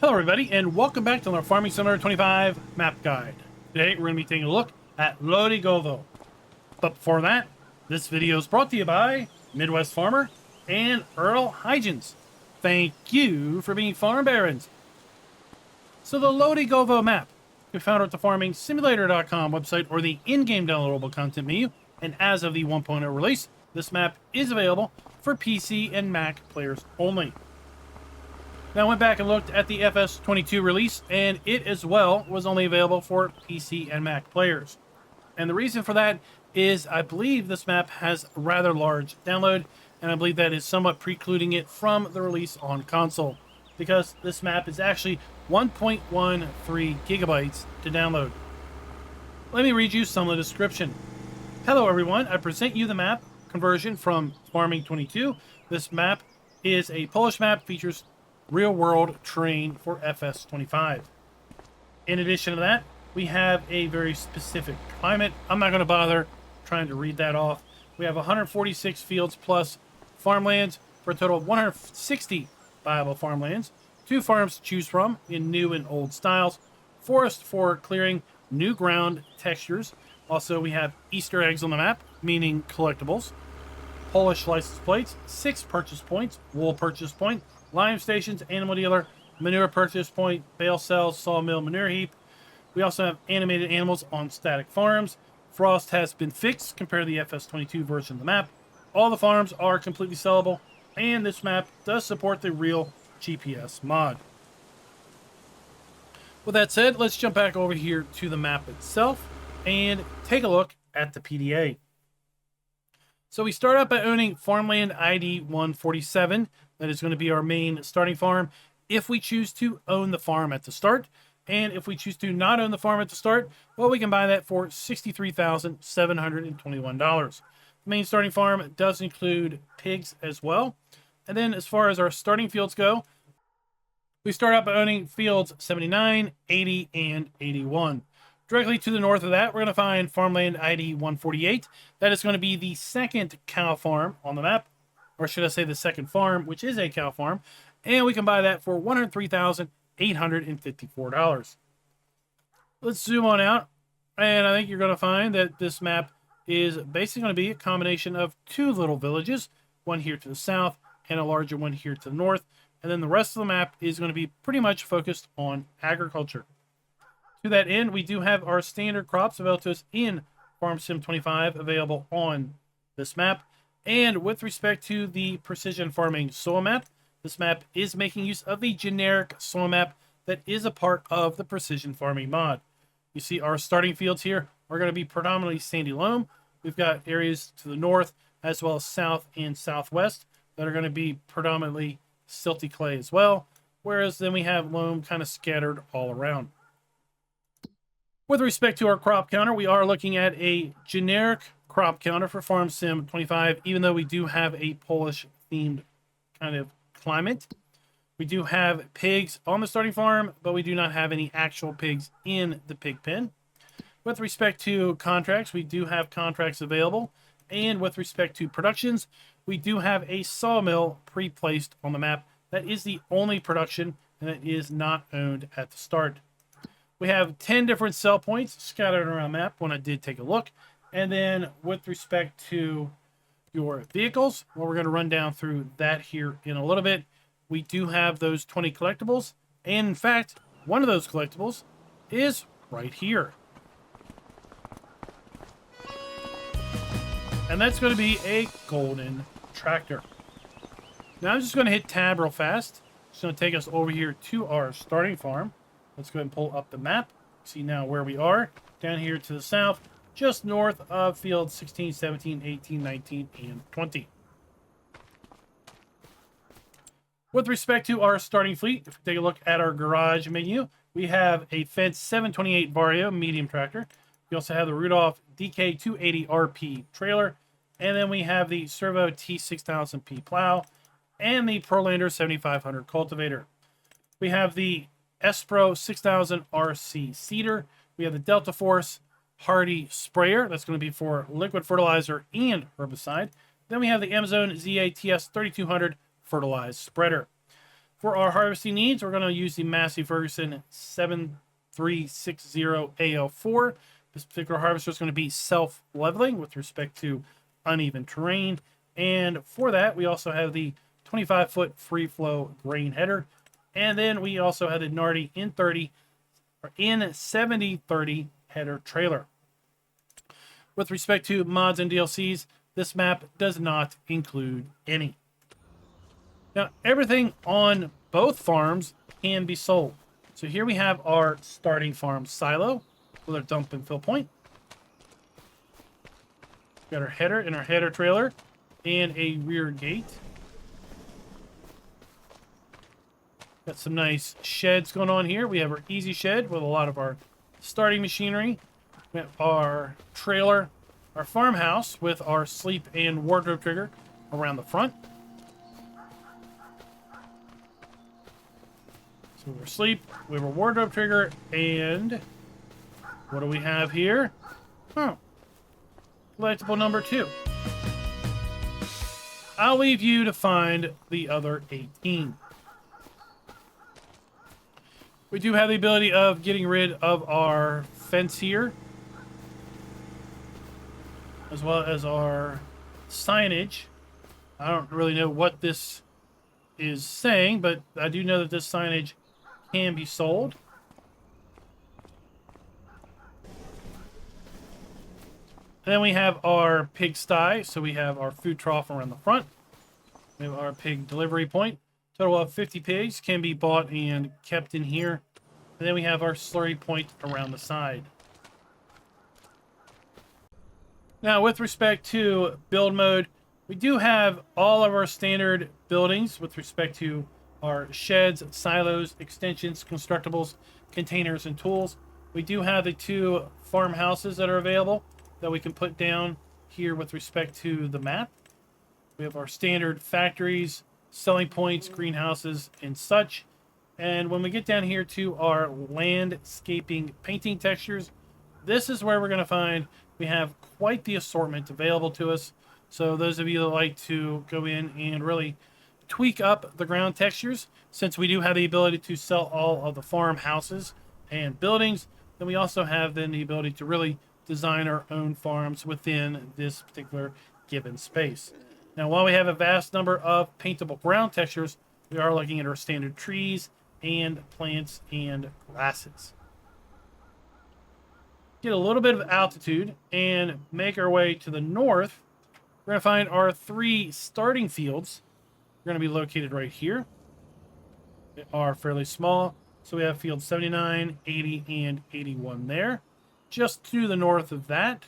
Hello everybody, and welcome back to our Farming Simulator 25 map guide. Today we're going to be taking a look at Lodygowo. But before that, this video is brought to you by Midwest Farmer and Earl Huygens. Thank you for being farm barons. So the Lodygowo map can be found at the FarmingSimulator.com website or the in-game downloadable content menu, and as of the 1.0 release, this map is available for PC and Mac players only. Now I went back and looked at the FS22 release, and it as well was only available for PC and Mac players. And the reason for that is I believe this map has a rather large download, and I believe that is somewhat precluding it from the release on console, because this map is actually 1.13 gigabytes to download. Let me read you some of the description. Hello everyone, I present you the map conversion from Farming 22. This map is a Polish map, features real-world terrain for FS25. In addition to that, we have a very specific climate. I'm not going to bother trying to read that off. We have 146 fields plus farmlands for a total of 160 viable farmlands, 2 farms to choose from in new and old styles, forest for clearing, new ground textures. Also, we have Easter eggs on the map, meaning collectibles, Polish license plates, 6 purchase points, wool purchase point, lime stations, animal dealer, manure purchase point, bale cells, sawmill, manure heap. We also have animated animals on static farms. Frost has been fixed compared to the FS22 version of the map. All the farms are completely sellable, and this map does support the real GPS mod. With that said, let's jump back over here to the map itself and take a look at the PDA. So we start out by owning farmland ID 147. That is going to be our main starting farm if we choose to own the farm at the start. And if we choose to not own the farm at the start, well, we can buy that for $63,721. The main starting farm does include pigs as well. And then as far as our starting fields go, we start out by owning fields 79, 80, and 81. Directly to the north of that, we're going to find farmland ID 148. That is going to be the second cow farm on the map, or should I say the second farm, which is a cow farm, and we can buy that for $103,854. Let's zoom on out, and I think you're going to find that this map is basically going to be a combination of 2 little villages, one here to the south and a larger one here to the north, and then the rest of the map is going to be pretty much focused on agriculture. To that end, we do have our standard crops available to us in Farm Sim 25 available on this map. And with respect to the precision farming soil map, this map is making use of the generic soil map that is a part of the precision farming mod. You see our starting fields here are going to be predominantly sandy loam. We've got areas to the north as well as south and southwest that are going to be predominantly silty clay as well, whereas then we have loam kind of scattered all around. With respect to our crop counter, we are looking at a generic crop counter for Farm Sim 25, even though we do have a Polish themed kind of climate. We do have pigs on the starting farm, but we do not have any actual pigs in the pig pen. With respect to contracts, we do have contracts available. And with respect to productions, we do have a sawmill pre-placed on the map. That is the only production, and it is not owned at the start. We have 10 different sell points scattered around the map when I did take a look. And then with respect to your vehicles, well, we're going to run down through that here in a little bit. We do have those 20 collectibles. And in fact, one of those collectibles is right here. And that's going to be a golden tractor. Now I'm just going to hit tab real fast. It's going to take us over here to our starting farm. Let's go ahead and pull up the map. See now where we are. Down here to the south, just north of fields 16, 17, 18, 19, and 20. With respect to our starting fleet, if we take a look at our garage menu, we have a Fence 728 Vario medium tractor. We also have the Rudolph DK280RP trailer. And then we have the Servo T6000P plow and the Perlander 7500 cultivator. We have the Espro 6000 RC seeder. We have the Delta Force Hardy sprayer. That's going to be for liquid fertilizer and herbicide. Then we have the Amazon ZATS 3200 fertilized spreader. For our harvesting needs, we're going to use the Massey Ferguson 7360AL4. This particular harvester is going to be self-leveling with respect to uneven terrain. And for that, we also have the 25-foot free-flow grain header. And then we also have the Nardi N30 or N7030 header trailer. With respect to mods and DLCs, this map does not include any. Now, everything on both farms can be sold. So here we have our starting farm silo with our dump and fill point. We've got our header and our header trailer and a rear gate. Got some nice sheds going on here. We have our easy shed with a lot of our starting machinery. We have our trailer, our farmhouse with our sleep and wardrobe trigger around the front. So we're asleep, we have a wardrobe trigger, and what do we have here? Oh, collectible number 2. I'll leave you to find the other 18. We do have the ability of getting rid of our fence here, as well as our signage. I don't really know what this is saying, but I do know that this signage can be sold. And then we have our pigsty, so we have our food trough around the front. We have our pig delivery point. Total of 50 pigs can be bought and kept in here. And then we have our slurry point around the side. Now, with respect to build mode, we do have all of our standard buildings with respect to our sheds, silos, extensions, constructibles, containers, and tools. We do have the 2 farmhouses that are available that we can put down here with respect to the map. We have our standard factories, selling points, greenhouses, and such. And when we get down here to our landscaping painting textures, this is where we're going to find we have quite the assortment available to us. So those of you that like to go in and really tweak up the ground textures, since we do have the ability to sell all of the farmhouses and buildings, then we also have then the ability to really design our own farms within this particular given space. Now, while we have a vast number of paintable ground textures, we are looking at our standard trees and plants and grasses. Get a little bit of altitude and make our way to the north. We're going to find our 3 starting fields. They're going to be located right here. They are fairly small. So we have field 79, 80, and 81 there. Just to the north of that,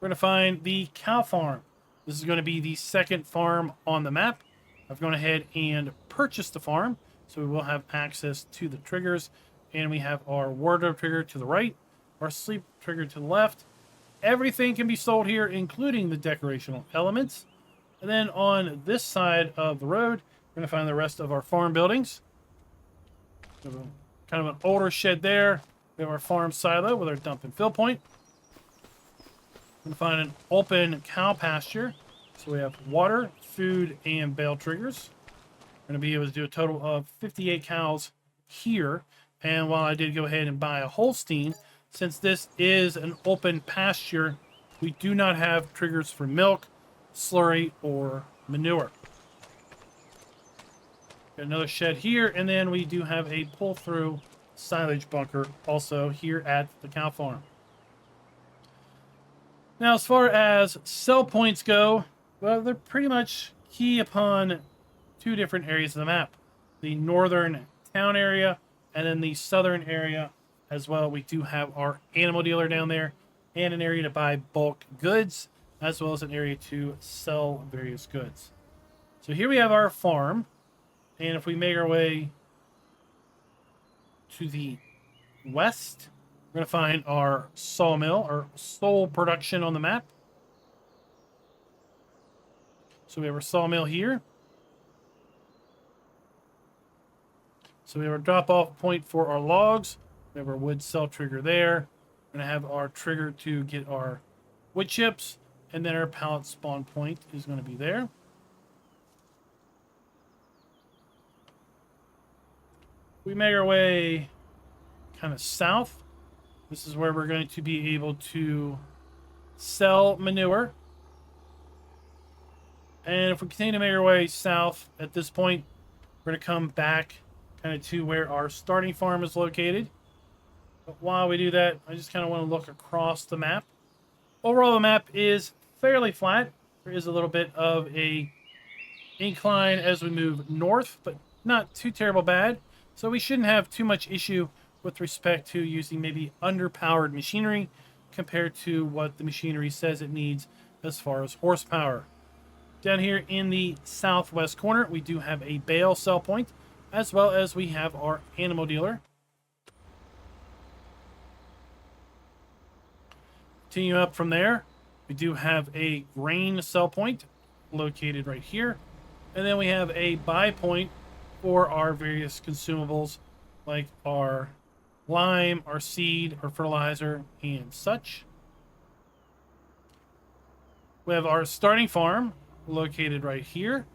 we're going to find the cow farm. This is going to be the second farm on the map. I've gone ahead and purchased the farm, so we will have access to the triggers. And we have our wardrobe trigger to the right, our sleep trigger to the left. Everything can be sold here, including the decorational elements. And then on this side of the road, we're going to find the rest of our farm buildings. We have kind of an older shed there. We have our farm silo with our dump and fill point. We're going to find an open cow pasture. So we have water, food, and bale triggers. We're going to be able to do a total of 58 cows here. And while I did go ahead and buy a Holstein, since this is an open pasture, we do not have triggers for milk, slurry, or manure. Got another shed here, and then we do have a pull-through silage bunker also here at the cow farm. Now, as far as sell points go, well, they're pretty much key upon 2 different areas of the map. The northern town area and then the southern area as well. We do have our animal dealer down there and an area to buy bulk goods, as well as an area to sell various goods. So here we have our farm, and if we make our way to the west, we're going to find our sawmill, our sole production on the map. So we have our sawmill here. So we have our drop-off point for our logs. We have our wood cell trigger there. We're going to have our trigger to get our wood chips, and then our pallet spawn point is going to be there. we make our way kind of south, this is where we're going to be able to sell manure. And if we continue to make our way south at this point, we're going to come back kind of to where our starting farm is located. But while we do that, I just kind of want to look across the map. Overall, the map is fairly flat. There is a little bit of a incline as we move north, but not too terrible bad. So we shouldn't have too much issue with respect to using maybe underpowered machinery compared to what the machinery says it needs as far as horsepower. Down here in the southwest corner, we do have a Bale sell point, as well as we have our animal dealer. Continue up from there, we do have a grain sell point located right here. And then we have a buy point for our various consumables, like our lime, our seed, our fertilizer, and such. We have our starting farm located right here.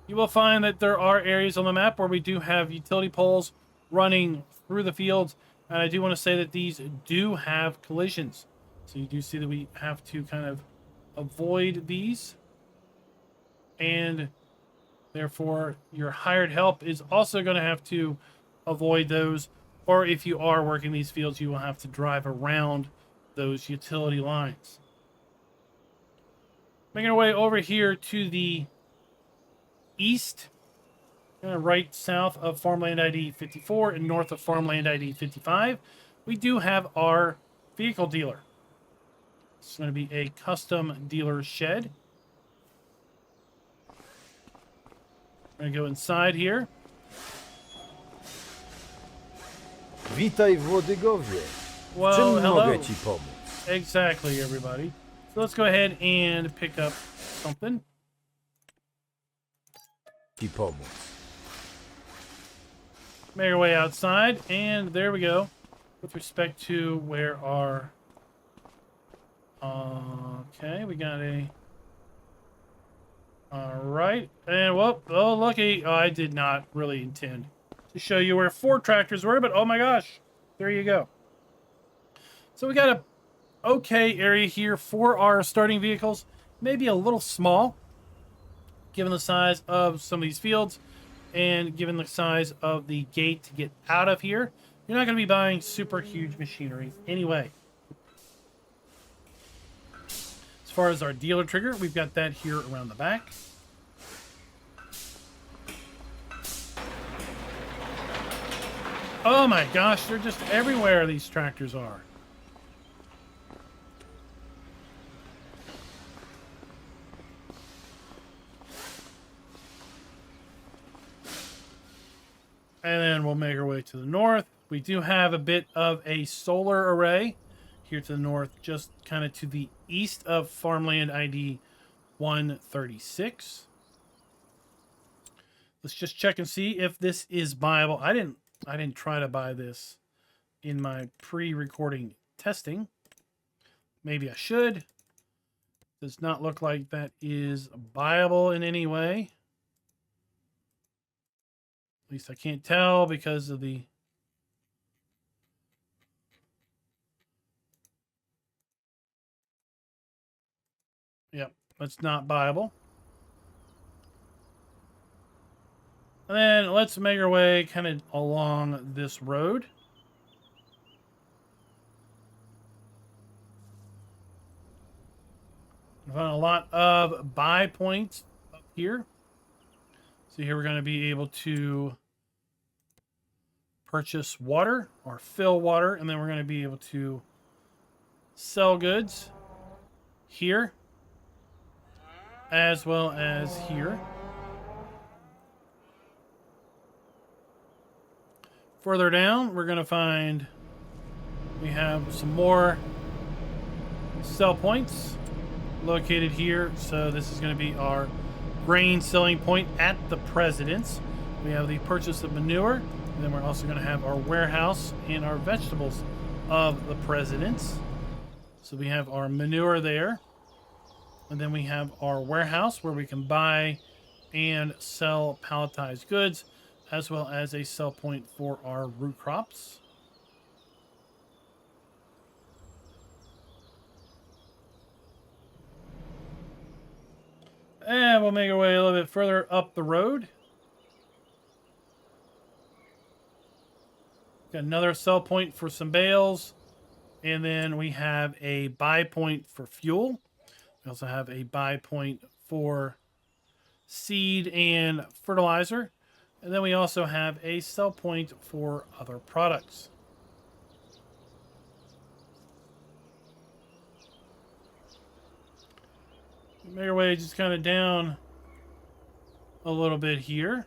You will find that there are areas on the map where we do have utility poles running through the fields, and I do want to say that these do have collisions. So you do see that we have to kind of avoid these, and therefore your hired help is also going to have to avoid those, or if you are working these fields, you will have to drive around those utility lines. Making our way over here to the east, right south of Farmland ID 54 and north of Farmland ID 55, we do have our vehicle dealer. It's going to be a custom dealer shed. We're going to go inside here. Witaj w Lodygowie. Well, Czym hello. mogę ci pomóc? Exactly, everybody. So let's go ahead and pick up something. Ci pomóc. Make our way outside, and there we go. With respect to where our... okay, we got a... Alright, and well, oh, lucky. Oh, I did not really intend to show you where 4 tractors were, but oh my gosh, there you go. So we got a okay area here for our starting vehicles. Maybe a little small, given the size of some of these fields, and given the size of the gate to get out of here. You're not going to be buying super huge machinery anyway. As far as our dealer trigger, we've got that here around the back. Oh my gosh, they're just everywhere, these tractors are. And then we'll make our way to the north. We do have a bit of a solar array here to the north, just kind of to the east of Farmland ID 136. Let's just check and see if this is buyable. I didn't try to buy this in my pre-recording testing. Maybe I should. Does not look like that is buyable in any way. At least I can't tell because of the... Yep, that's not buyable. And then let's make our way kind of along this road. I found a lot of buy points up here. So here we're going to be able to purchase water or fill water, and then we're going to be able to sell goods here as well as here. Further down, we're going to find we have some more sell points located here. So this is going to be our grain selling point at the President's. We have the purchase of manure, and then we're also going to have our warehouse and our vegetables of the President's. So we have our manure there, and then we have our warehouse where we can buy and sell palletized goods, as well as a sell point for our root crops. And we'll make our way a little bit further up the road. Got another sell point for some bales. And then we have a buy point for fuel. We also have a buy point for seed and fertilizer. And then we also have a sell point for other products. Make our way just kind of down a little bit here.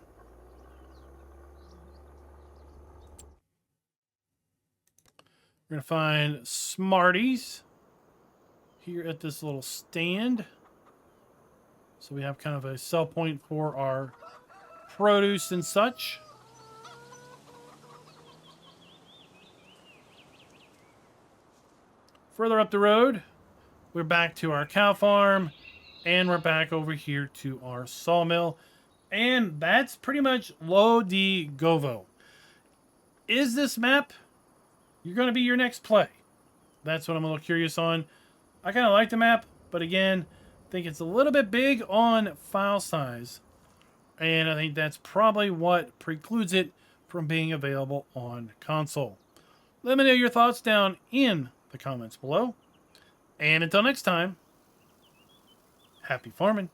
We're going to find Smarties here at this little stand. So we have kind of a sell point for our produce and such. Further up the road, we're back to our cow farm, and we're back over here to our sawmill. And that's pretty much Lodygowo. Is this map you're going to be your next play? That's what I'm a little curious on. I kind of like the map, but again, I think it's a little bit big on file size. And I think that's probably what precludes it from being available on console. Let me know your thoughts down in the comments below. And until next time, happy farming.